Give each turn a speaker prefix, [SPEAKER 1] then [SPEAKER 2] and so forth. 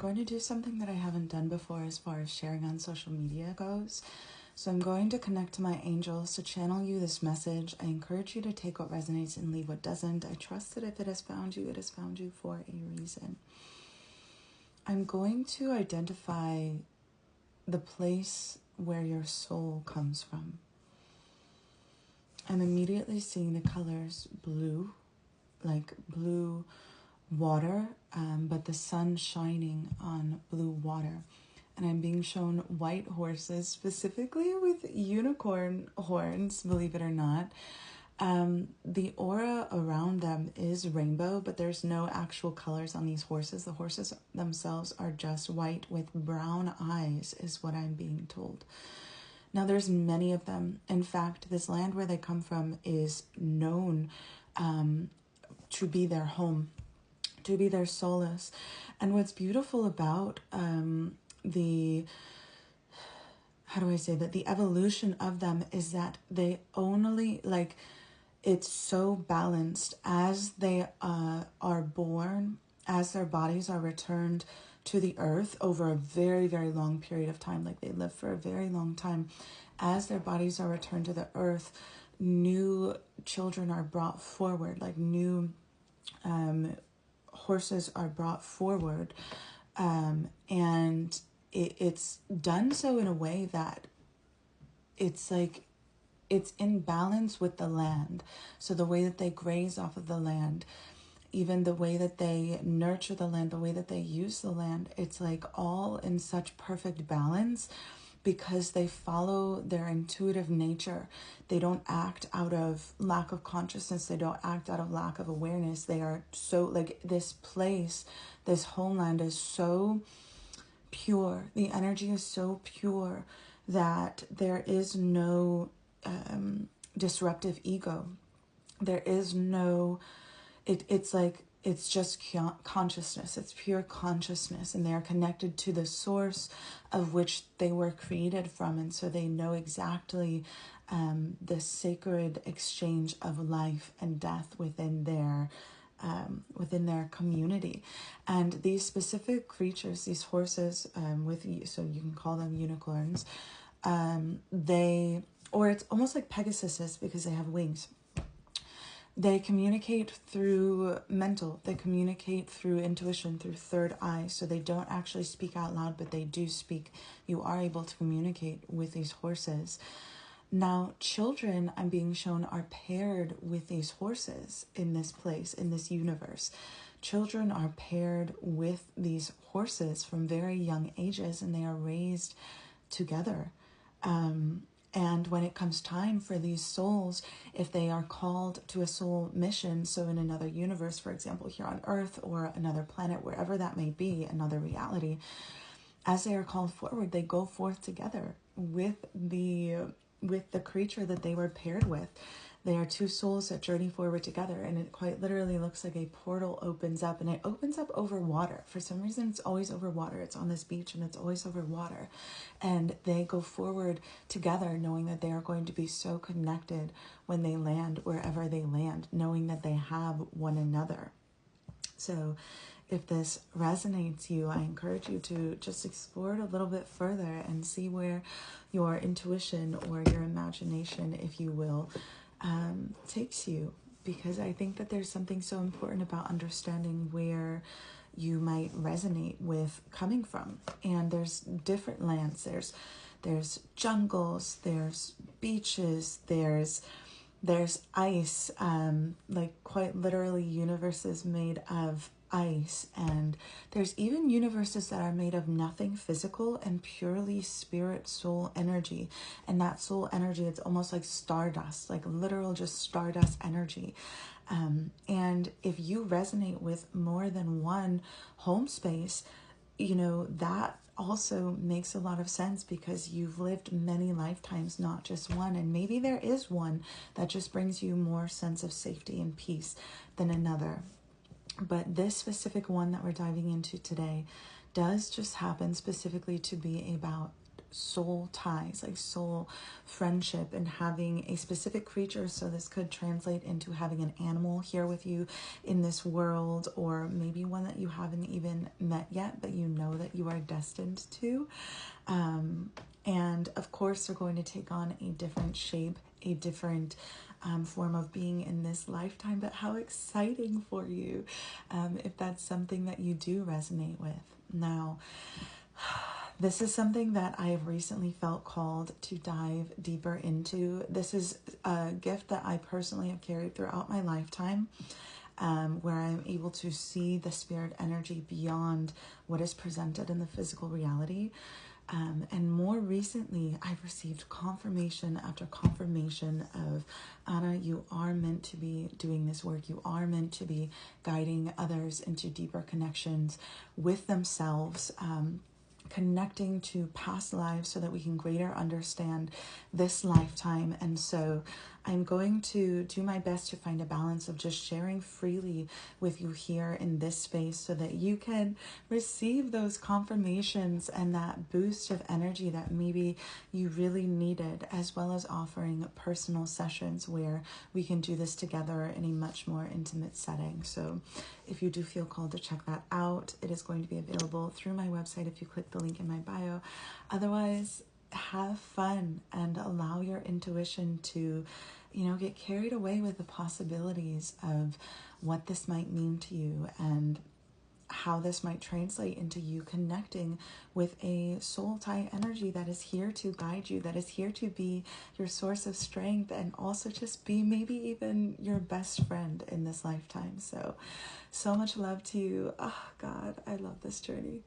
[SPEAKER 1] going to do something that I haven't done before as far as sharing on social media goes. So I'm going to connect to my angels to channel you this message. I encourage you to take what resonates and leave what doesn't. I trust that if it has found you, it has found you for a reason. I'm going to identify the place where your soul comes from. I'm immediately seeing the colors blue, like blue water, but the sun shining on blue water. And I'm being shown white horses, specifically with unicorn horns, believe it or not. The aura around them is rainbow, but there's no actual colors on these horses. The horses themselves are just white with brown eyes, is what I'm being told. Now, there's many of them. In fact, this land where they come from is known to be their home, to be their solace. And what's beautiful about the evolution of them is that they only, like, it's so balanced as they are born, as their bodies are returned to the earth over a very, very long period of time. Like, they live for a very long time. As their bodies are returned to the earth, new children are brought forward, like new horses are brought forward. And it's done so in a way that it's like it's in balance with the land. So the way that they graze off of the land, even the way that they nurture the land, the way that they use the land, it's like all in such perfect balance because they follow their intuitive nature. They don't act out of lack of consciousness. They don't act out of lack of awareness. They are so, like, this place, this homeland is so pure. The energy is so pure that there is no disruptive ego. There is no, it's like, it's just consciousness. It's pure consciousness, and they are connected to the source of which they were created from. And so they know exactly the sacred exchange of life and death within their community. And these specific creatures, these horses, so you can call them unicorns, or it's almost like Pegasuses because they have wings. They communicate through mental. They communicate through intuition, through third eye. So they don't actually speak out loud, but they do speak. You are able to communicate with these horses. Now, children, I'm being shown, are paired with these horses in this place, in this universe. Children are paired with these horses from very young ages, and they are raised together. And when it comes time for these souls, if they are called to a soul mission, so in another universe, for example, here on Earth or another planet, wherever that may be, another reality, as they are called forward, they go forth together with the creature that they were paired with. They are two souls that journey forward together, and it quite literally looks like a portal opens up, and it opens up over water. For some reason, it's always over water. It's on this beach, and it's always over water. And they go forward together, knowing that they are going to be so connected when they land wherever they land, knowing that they have one another. So if this resonates you, I encourage you to just explore it a little bit further and see where your intuition or your imagination, if you will, takes you. Because I think that there's something so important about understanding where you might resonate with coming from. And there's different lands. There's jungles, there's beaches, there's ice, like quite literally universes made of ice. And there's even universes that are made of nothing physical and purely spirit, soul energy. And that soul energy, it's almost like stardust, like literal just stardust energy. And if you resonate with more than one home space, that also makes a lot of sense because you've lived many lifetimes, not just one. And maybe there is one that just brings you more sense of safety and peace than another. But this specific one that we're diving into today does just happen specifically to be about soul ties, like soul friendship, and having a specific creature. So this could translate into having an animal here with you in this world, or maybe one that you haven't even met yet, but you know that you are destined to. And of course, they're going to take on a different shape, a different form of being in this lifetime. But how exciting for you if that's something that you do resonate with. Now, this is something that I have recently felt called to dive deeper into. This is a gift that I personally have carried throughout my lifetime, where I'm able to see the spirit energy beyond what is presented in the physical reality. And more recently, I've received confirmation after confirmation of, Anna, you are meant to be doing this work. You are meant to be guiding others into deeper connections with themselves, connecting to past lives so that we can greater understand this lifetime. And so I'm going to do my best to find a balance of just sharing freely with you here in this space so that you can receive those confirmations and that boost of energy that maybe you really needed, as well as offering personal sessions where we can do this together in a much more intimate setting. So if you do feel called to check that out, it is going to be available through my website if you click the link in my bio. Otherwise, have fun and allow your intuition to, get carried away with the possibilities of what this might mean to you and how this might translate into you connecting with a soul tie energy that is here to guide you, that is here to be your source of strength, and also just be maybe even your best friend in this lifetime. So much love to you. Oh God, I love this journey.